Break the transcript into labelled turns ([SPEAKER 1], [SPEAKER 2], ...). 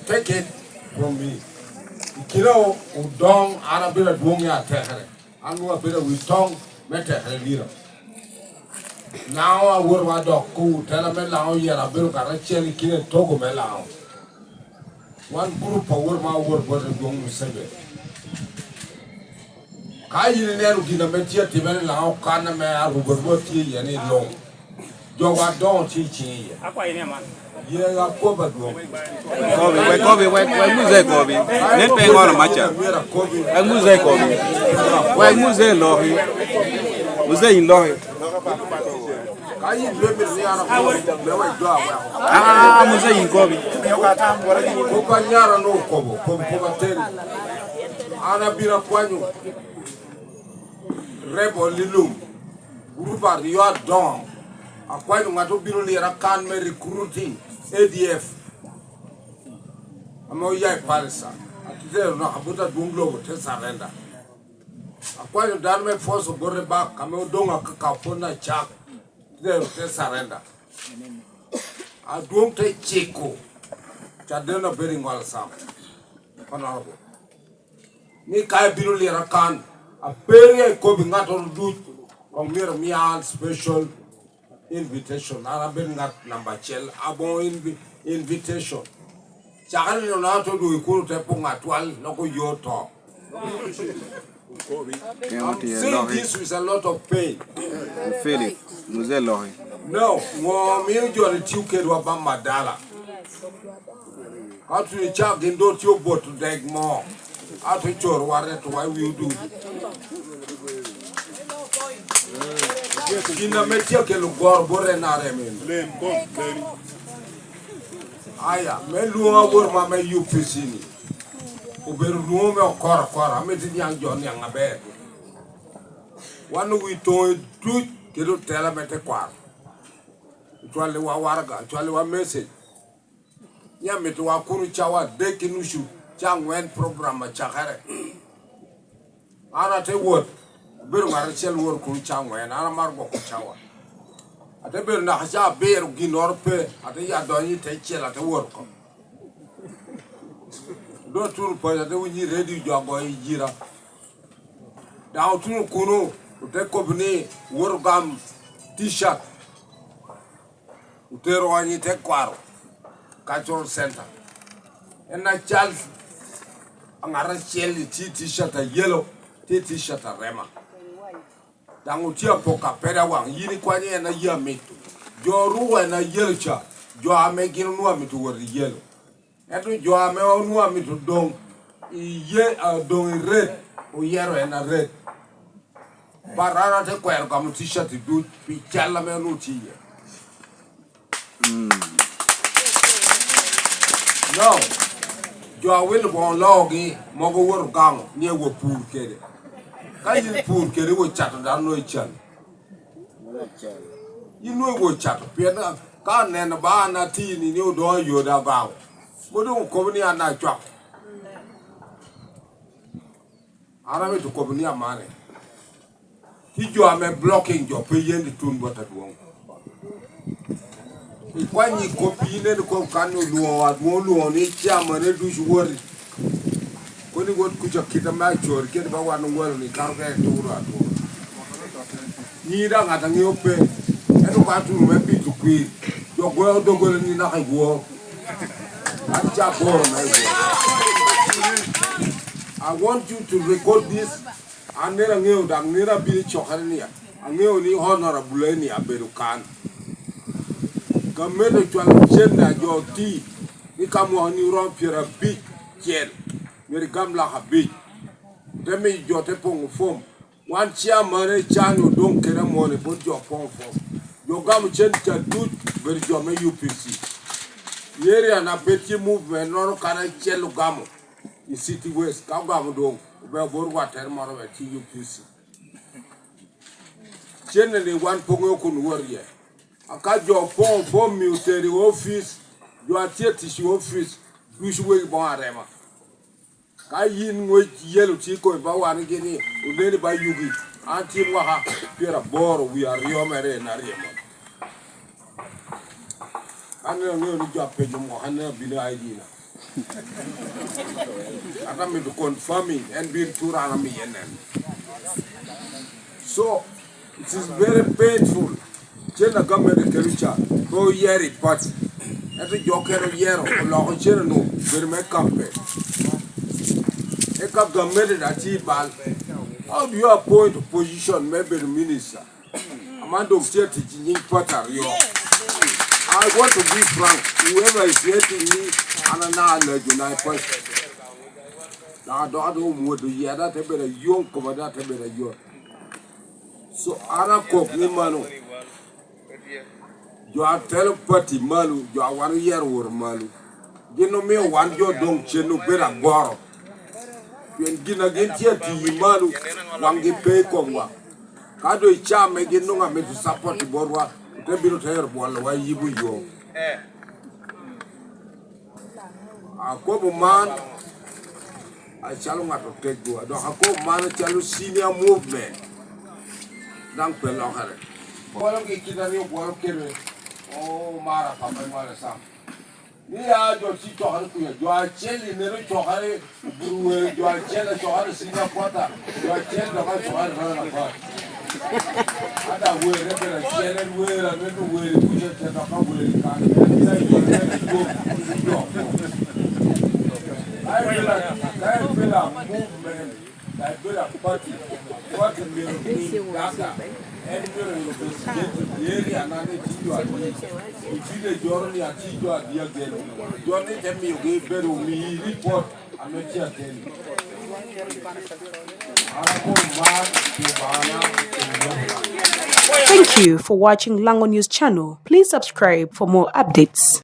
[SPEAKER 1] Take it from me. Kilo udong Arabira dunya tekere. Anu abira witong metekere lira. Now I work my dog ku tell me lao yera biru karacheli kile togo me lao. One group of work my work was a young Musabe. Kayi neru kina metia tibere lao kana me aru berboti yani long. Joga don chichi.
[SPEAKER 2] Apa ini man?
[SPEAKER 1] Yeah, I covered one.
[SPEAKER 3] Why Musa Kobe? Net paying all macha. Why Musa Kobe? Why Musa Lohi? Musa in Lohi. Musa in Kobe.
[SPEAKER 1] Kopanyara no kobo, kobateri. Ana bira kwanyu. Rebo lilu. Uruba you are done. Akwanyu ngato biro lira kan me recruiting ADF. Amo yai parisa. Atizero na abuta dunglo te surrender. Akwanyu dan me force gore back kame Odongo kakapona chak. There te surrender. Adung te chiko. Chadena bering wal sam. Honorable. Ni kai biro lira kan. A peri ko bingato du komir mian special invitation. Arabin got number chel abo invitation. Chakari no na to do ikuru te ponga twal loko yoto. I'm saying this with a lot of pain.
[SPEAKER 3] Feel it. Musa Lohi.
[SPEAKER 1] No, more majority you can do about Madala. How to the chap in don't you boat to dig more. How to your warrant why we do. In the material go bore NRM. Aya, Melua were Mamma you piscini. Uberume or Cora, made young John young abe. One we told truth, they don't tell him at a quar. Twali wa warga, twali wa message. Yami to Wakuru Chawa, Dekinushu, Chang went program a chakare. Anate word. Birma shell work on Changway and Aramargo Chawa. At the Birnaja bear Ginorpe at the Yadoni take chill at the work. Don't tell that we need ready job boy Jira. Down to Kuno, take company, work gum, t-shirt. Uteroani take quaro, cultural center. And I child Angara shell t-shirt a yellow, t-shirt a rema. Tangutia poka pera wang yini kwanye na ya mitu jo ruwa na yellow cha jo ame gino nuwa mitu wari yellow eto jo ame nuwa mitu dong ye dong red o yellow na red barara te kwa kama t-shirt du pichala me nuti ye no jo awele bon logi mogo wor gang nie wo pur kede Kaji poor kere wo chat da no chan. You know wo chat pena ka nena ba na ti ni ni do yo da ba. Mo do ko ni ana chwa. Ara me to ko ni amane. Ti jo ame blocking jo pe yen tun bota do. Ikwani ko pi ne ko kan no lo wa do lo ni cha mane du wori. Koni got kucha kita machor kete ba wanu ngwalo ni karuka turu ni da ngata nyope eno ka turu me bitu kwi yo go Odongo ni na ka go acha boro na I want you to record this anera ngeo da ngera bi chokarnia angeo ni honorable ni aberukan kamero chwa chenda jo ti ni kamo ni rompira bi chen Meri gamla habit. Demi jote pong form. One chairman channel don't care money but your pong form. Your gam change to do very job UPC. Yeri an abeti movement no can chelo gamo. In City West, Kagam dong, where water more at UPC. Generally one pongokun warrior. I got your pong form military office, your theatre office, which way Bonarema. Kayin with yellow chico and Bawan Guinea, Udeni by Yugi, Auntie Waha, Pierre Bor, we are Riomere and Ariamon. I'm going to job pay you more, I'm not be idea. I'm going to confirm it and be too random. So it is very painful. Chena government culture, go year it, but every joker year or long channel will make campaign. A government at Tibal. How do you appoint a position, maybe the minister? Amount of state teaching pattern. I want to be frank. Whoever is hating me, and another United person. Now, I don't know what to hear that a better young cover that a better young. So, Ara Cook, Manu. You are telepathy, Malu, you are 1 year old Malu. You know me, one your don't chenu better borrow. When Gina get here to Malu, one get pay Kongwa. Kado Icha make it no to support the Borwa, the bill terrible why you will go. A couple man, I shall not take you. I don't have a man tell senior movement. Thank you, Lord. Well, get you work. Oh, Mara, Papa, Mara, Sam. You are your teacher. You are chilling the rich or Harry. You are jealous of other senior quarter. You are jealous of other apart. Other way, regular children, where I don't know where the push it to come with it. I feel a movement. I feel a party. What a miracle. And the area and I teach you at least. If you the journey, I teach you at the again. Journey tell me you gave better me report. I'm not here telling you.
[SPEAKER 2] Thank you for watching Lango News channel. Please subscribe for more updates.